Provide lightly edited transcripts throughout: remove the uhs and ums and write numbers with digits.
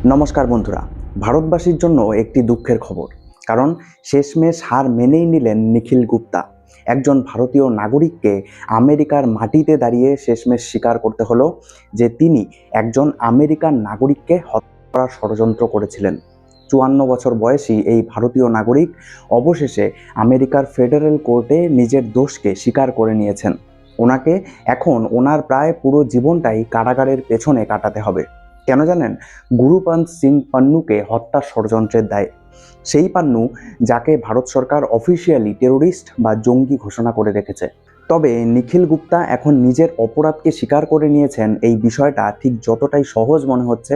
নমস্কার বন্ধুরা। ভারতবাসীর জন্য একটি দুঃখের খবর, কারণ শেষমেশ হার মেনেই নিলেন নিখিল গুপ্তা। একজন ভারতীয় নাগরিককে আমেরিকার মাটিতে দাঁড়িয়ে শেষমেশ স্বীকার করতে হলো যে তিনি একজন আমেরিকান নাগরিককে হত্যা করার ষড়যন্ত্র করেছিলেন। 54 বছর বয়সী এই ভারতীয় নাগরিক অবশেষে আমেরিকার ফেডারেল কোর্টে নিজের দোষকে স্বীকার করে নিয়েছেন। ওনাকে এখন ওনার প্রায় পুরো জীবনটাই কারাগারের পেছনে কাটাতে হবে। কেন জানেন? গুরুপন্ত সিং পান্নুকে হত্যার ষড়যন্ত্রের দায়ে। সেই পান্নু যাকে ভারত সরকার অফিসিয়ালি টেরোরিস্ট বা জঙ্গি ঘোষণা করে রেখেছে। তবে নিখিল গুপ্তা এখন নিজের অপরাধকে স্বীকার করে নিয়েছেন, এই বিষয়টা ঠিক যতটাই সহজ মনে হচ্ছে,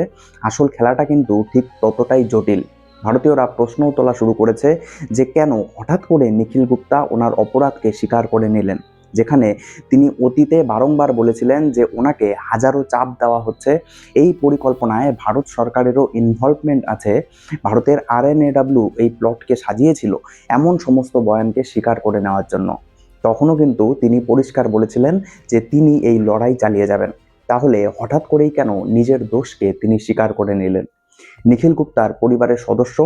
আসল খেলাটা কিন্তু ঠিক ততটাই জটিল। ভারতীয়রা প্রশ্নও তোলা শুরু করেছে যে কেন হঠাৎ করে নিখিল গুপ্তা ওনার অপরাধকে স্বীকার করে নিলেন, যেখানে তিনি অতীতে বারংবার বলেছিলেন যে ওনাকে হাজারো চাপ দেওয়া হচ্ছে, এই পরিকল্পনায় ভারত সরকারেরও ইনভলভমেন্ট আছে, ভারতের RNAW এই প্লটকে সাজিয়েছিল, এমন সমস্ত বয়ানকে স্বীকার করে নেওয়ার জন্য। তখনও কিন্তু তিনি পরিষ্কার বলেছিলেন যে তিনি এই লড়াই চালিয়ে যাবেন। তাহলে হঠাৎ করেই কেন নিজের দোষকে তিনি স্বীকার করে নিলেন? নিখিল গুপ্তার পরিবারের সদস্য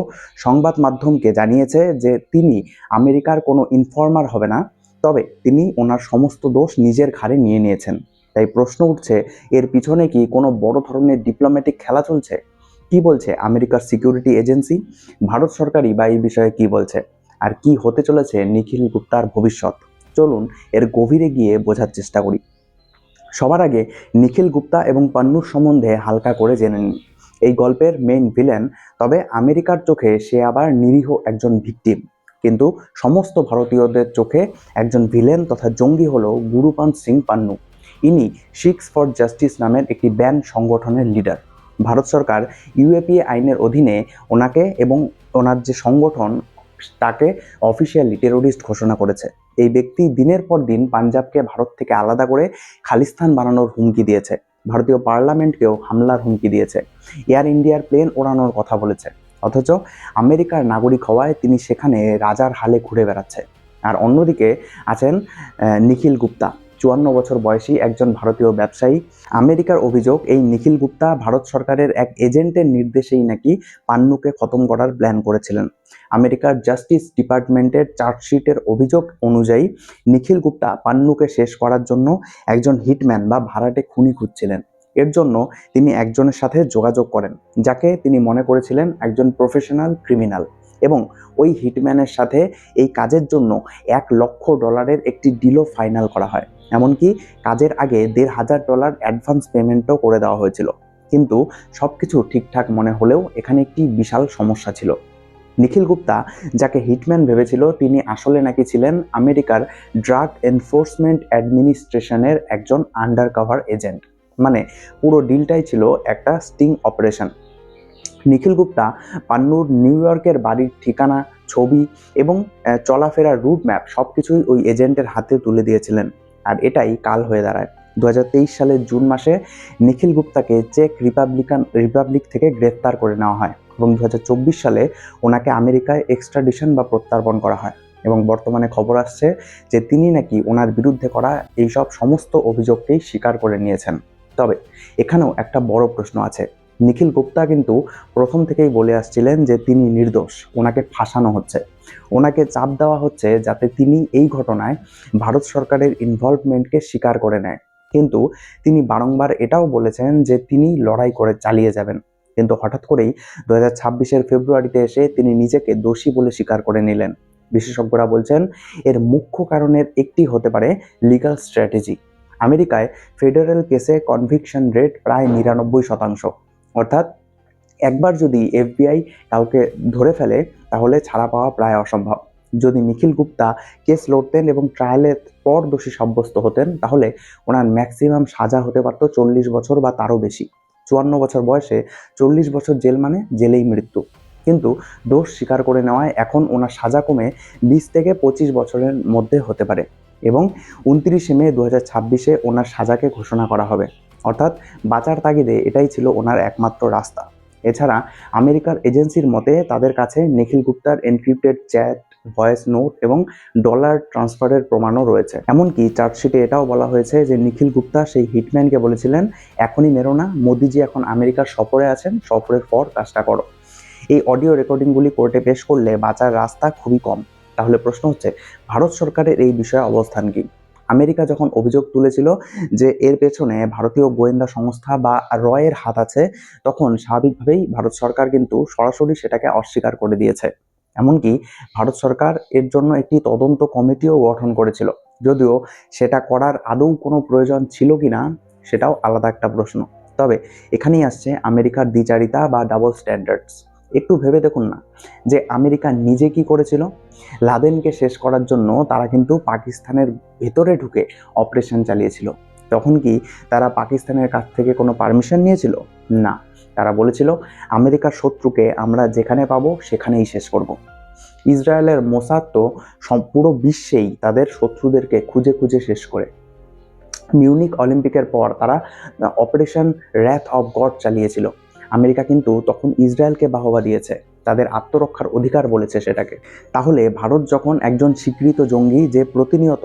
সংবাদ মাধ্যমকে জানিয়েছে যে তিনি আমেরিকার কোনো ইনফর্মার হবে না, তবে তিনি ওনার সমস্ত দোষ নিজের ঘাড়ে নিয়ে নিয়েছেন। তাই প্রশ্ন উঠছে, এর পিছনে কি কোনো বড় ধরনের ডিপ্লোম্যাটিক খেলা চলছে? কি বলছে আমেরিকার সিকিউরিটি এজেন্সি? ভারত সরকারই বা এই বিষয়ে কি বলছে? আর কি হতে চলেছে নিখিল গুপ্তার ভবিষ্যৎ? চলুন এর গভীরে গিয়ে বোঝার চেষ্টা করি। সবার আগে নিখিল গুপ্তা এবং পান্নুর সম্বন্ধে হালকা করে জেনে নিন। এই গল্পের মেইন ভিলেন, তবে আমেরিকার চোখে সে আবার নিরীহ একজন ভিকটিম। কিন্তু সমস্ত ভারতীয়দের চোখে একজন ভিলেন তথা জঙ্গি হলো গুরুপন্ত সিং পান্নু। ইনি শিখস ফর জাস্টিস নামের একটি ব্যান্ড সংগঠনের লিডার। ভারত সরকার UAPA আইনের অধীনে ওনাকে এবং ওনার যে সংগঠন তাকে অফিসিয়ালি টেরোরিস্ট ঘোষণা করেছে। এই ব্যক্তি দিনের পর দিন পাঞ্জাবকে ভারত থেকে আলাদা করে খালিস্তান বানানোর হুমকি দিয়েছে, ভারতীয় পার্লামেন্টকেও হামলার হুমকি দিয়েছে, এয়ার ইন্ডিয়ার প্লেন ওড়ানোর কথা বলেছে। অথচ আমেরিকার নাগরিক হওয়ায় তিনি সেখানে রাজার হালে ঘুরে বেড়াচ্ছে। আর অন্যদিকে আছেন নিখিল গুপ্তা, 54 বছর বয়সী একজন ভারতীয় ব্যবসায়ী। আমেরিকার অভিযোগ, এই নিখিল গুপ্তা ভারত সরকারের এক এজেন্টের নির্দেশেই নাকি পান্নুকে খতম করার প্ল্যান করেছিলেন। আমেরিকার জাস্টিস ডিপার্টমেন্টের চার্জশিটের অভিযোগ অনুযায়ী নিখিল গুপ্তা পান্নুকে শেষ করার জন্য একজন হিটম্যান বা ভাড়াটে খুনি খুঁজছিলেন। এর জন্য তিনি একজনের সাথে যোগাযোগ করেন, যাকে তিনি মনে করেছিলেন একজন প্রফেশনাল ক্রিমিনাল, এবং ওই হিটম্যানের সাথে এই কাজের জন্য $1,00,000 একটি ডিলও ফাইনাল করা হয়। এমনকি কাজের আগে $1,500 অ্যাডভান্স পেমেন্টও করে দেওয়া হয়েছিল। কিন্তু সবকিছু ঠিকঠাক মনে হলেও এখানে একটি বিশাল সমস্যা ছিল। নিখিল গুপ্তা যাকে হিটম্যান ভেবেছিল, তিনি আসলে নাকি ছিলেন আমেরিকার ড্রাগ এনফোর্সমেন্ট অ্যাডমিনিস্ট্রেশনের একজন আন্ডারকভার এজেন্ট। মানে পুরো ডিলটাই ছিল একটা স্টিং অপারেশন। নিখিল গুপ্তা পান্নুর নিউ ইয়র্কের বাড়ির ঠিকানা, ছবি এবং চলাফেরার রুট ম্যাপ সবকিছুই ওই এজেন্টের হাতে তুলে দিয়েছিলেন। আর এটাই কাল হয়ে দাঁড়ায়। 2023 সালের জুন মাসে নিখিল গুপ্তাকে চেক রিপাবলিক থেকে গ্রেফতার করে নেওয়া হয় এবং 2024 সালে ওনাকে আমেরিকায় এক্সট্রাডিশন বা প্রত্যর্পণ করা হয়। এবং বর্তমানে খবর আসছে যে তিনি নাকি ওনার বিরুদ্ধে করা এইসব সমস্ত অভিযোগকেই স্বীকার করে নিয়েছেন। তবে এখানেও একটা বড় প্রশ্ন আছে। নিখিল গুপ্তা কিন্তু প্রথম থেকেই বলে আসছিলেন যে তিনি নির্দোষ, ওনাকে ফাঁসানো হচ্ছে, ওনাকে চাপ দেওয়া হচ্ছে যাতে তিনি এই ঘটনায় ভারত সরকারের ইনভলভমেন্টকে স্বীকার করে নেয়। কিন্তু তিনি বারংবার এটাও বলেছেন যে তিনি লড়াই করে চালিয়ে যাবেন। কিন্তু হঠাৎ করেই 2026-এর ফেব্রুয়ারিতে এসে তিনি নিজেকে দোষী বলে স্বীকার করে নিলেন। বিশেষজ্ঞরা বলছেন এর মুখ্য কারণের একটি হতে পারে লিগ্যাল স্ট্র্যাটেজি। আমেরিকায় ফেডারেল কেসে কনভিকশন রেট প্রায় 99%। অর্থাৎ একবার যদি FBI কাউকে ধরে ফেলে তাহলে ছাড়া পাওয়া প্রায় অসম্ভব। যদি নিখিল গুপ্তা কেস লড়তেন এবং ট্রায়ালের পর দোষী সাব্যস্ত হতেন, তাহলে ওনার ম্যাক্সিমাম সাজা হতে পারত 40 বছর বা তারও বেশি। 54 বছর বয়সে 40 বছর জেল মানে জেলেই মৃত্যু। কিন্তু দোষ স্বীকার করে নেওয়ায় এখন ওনার সাজা কমে 20 থেকে 25 বছরের মধ্যে হতে পারে এবং 29 মে 2026-এ ওনার সাজাকে ঘোষণা করা হবে। অর্থাৎ বাঁচার তাগিদে এটাই ছিল ওনার একমাত্র রাস্তা। এছাড়া আমেরিকার এজেন্সির মতে তাদের কাছে নিখিল গুপ্তার এনক্রিপ্টেড চ্যাট, ভয়েস নোট এবং ডলার ট্রান্সফারের প্রমাণও রয়েছে। এমনকি চার্জশিটে এটাও বলা হয়েছে যে নিখিল গুপ্তা সেই হিটম্যানকে বলেছিলেন, এখনই মেরো না, মোদিজি এখন আমেরিকার সফরে আছেন, সফরের পর কাজটা করো। এই অডিও রেকর্ডিংগুলি কোর্টে পেশ করলে বাঁচার রাস্তা খুবই কম। তাহলে প্রশ্ন হচ্ছে, ভারত সরকারের এই বিষয়ে অবস্থান কি? আমেরিকা যখন অভিযোগ তুলেছিল যে এর পেছনে ভারতীয় গোয়েন্দা সংস্থা বা রয়ের হাত আছে, তখন স্বাভাবিকভাবেই ভারত সরকার কিন্তু সরাসরি সেটাকে অস্বীকার করে দিয়েছে। এমনকি ভারত সরকার এর জন্য একটি তদন্ত কমিটিও গঠন করেছিল, যদিও সেটা করার আদৌ কোনো প্রয়োজন ছিল কিনা সেটাও আলাদা একটা প্রশ্ন। তবে এখানেই আসছে আমেরিকার দ্বিচারিতা বা ডাবল স্ট্যান্ডার্ডস। একটু ভেবে দেখুন না, যে আমেরিকা নিজে কি করেছিল। লাদেনকে শেষ করার জন্য তারা কিন্তু পাকিস্তানের ভেতরে ঢুকে অপারেশন চালিয়েছিল। তখন কি তারা পাকিস্তানের কাছ থেকে কোনো পারমিশন নিয়েছিল? না, তারা বলেছিল আমেরিকার শত্রুকে আমরা যেখানে পাবো সেখানেই শেষ করব। ইসরায়েলের মোসাদ তো পুরো বিশ্বেই তাদের শত্রুদেরকে খুঁজে খুঁজে শেষ করে। মিউনিক অলিম্পিকের পর তারা অপারেশন র্যাথ অফ গড চালিয়েছিল। আমেরিকা কিন্তু তখন ইসরায়েলকে বাহবা দিয়েছে, তাদের আত্মরক্ষার অধিকার বলেছে সেটাকে। তাহলে ভারত যখন একজন স্বীকৃত জঙ্গি যে প্রতিনিয়ত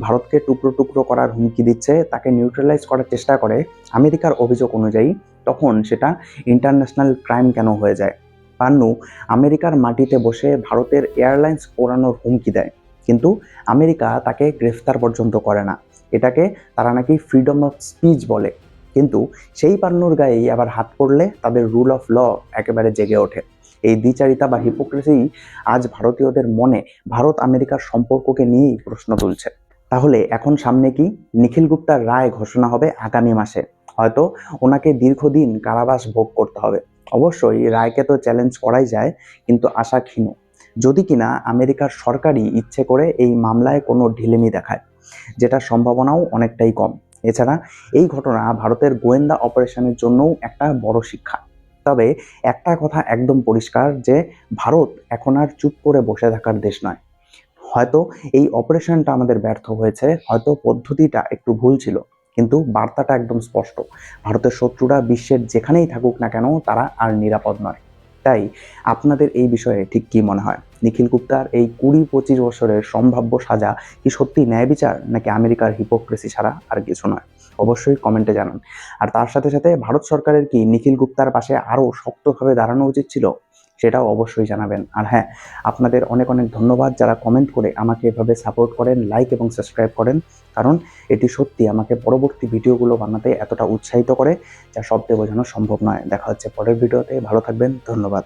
ভারতকে টুকরো টুকরো করার হুমকি দিচ্ছে, তাকে নিউট্রালাইজ করার চেষ্টা করে আমেরিকার অভিযোগ অনুযায়ী, তখন সেটা ইন্টারন্যাশনাল ক্রাইম কেন হয়ে যায়? পান্নু আমেরিকার মাটিতে বসে ভারতের এয়ারলাইন্স পোড়ানোর হুমকি দেয়, কিন্তু আমেরিকা তাকে গ্রেফতার পর্যন্ত করে না। এটাকে তারা নাকি ফ্রিডম অফ স্পিচ বলে। কিন্তু সেই পান্নুর গায়েই আবার হাত পড়লে তাদের রুল অফ ল একেবারে জেগে ওঠে। এই দ্বিচারিতা বা হিপোক্রেসি আজ ভারতীয়দের মনে ভারত আমেরিকার সম্পর্ককে নিয়েই প্রশ্ন তুলছে। তাহলে এখন সামনে কি? নিখিল গুপ্তার রায় ঘোষণা হবে আগামী মাসে। হয়তো ওনাকে দীর্ঘদিন কারাবাস ভোগ করতে হবে। অবশ্যই রায়কে তো চ্যালেঞ্জ করাই যায়, কিন্তু আশা ক্ষীণ। যদি কিনা আমেরিকার সরকারই ইচ্ছে করে এই মামলায় কোনো ঢিলেমি দেখায়, যেটার সম্ভাবনাও অনেকটাই কম। এছাড়া এই ঘটনা ভারতের গোয়েন্দা অপারেশনের জন্যও একটা বড় শিক্ষা। তবে একটা কথা একদম পরিষ্কার, যে ভারত এখন আর চুপ করে বসে থাকার দেশ নয়। হয়তো এই অপারেশনটা আমাদের ব্যর্থ হয়েছে, হয়তো পদ্ধতিটা একটু ভুল ছিল, কিন্তু বার্তাটা একদম স্পষ্ট। ভারতের শত্রুরা বিশ্বের যেখানেই থাকুক না কেন, তারা আর নিরাপদ নয়। তাই আপনাদের এই বিষয়ে ঠিক কি মনে হয়? নিখিল গুপ্তার এই 20-25 বছরের সম্ভাব্য সাজা কি সত্যি ন্যায় বিচার, নাকি আমেরিকার হিপোক্রেসি ছাড়া আর কিছু নয়? অবশ্যই কমেন্টে জানান। আর তার সাথে সাথে ভারত সরকারের কি নিখিল গুপ্তার পাশে আরও শক্তভাবে দাঁড়ানো উচিত ছিল, সেটাও অবশ্যই জানাবেন। আর হ্যাঁ, আপনাদের অনেক অনেক ধন্যবাদ যারা কমেন্ট করে আমাকে এভাবে সাপোর্ট করেন, লাইক এবং সাবস্ক্রাইব করেন, কারণ এটি সত্যি আমাকে পরবর্তী ভিডিওগুলো বানাতে এতটা উৎসাহিত করে, যা শব্দে বোঝানো সম্ভব নয়। দেখা হচ্ছে পরের ভিডিওতে। ভালো থাকবেন, ধন্যবাদ।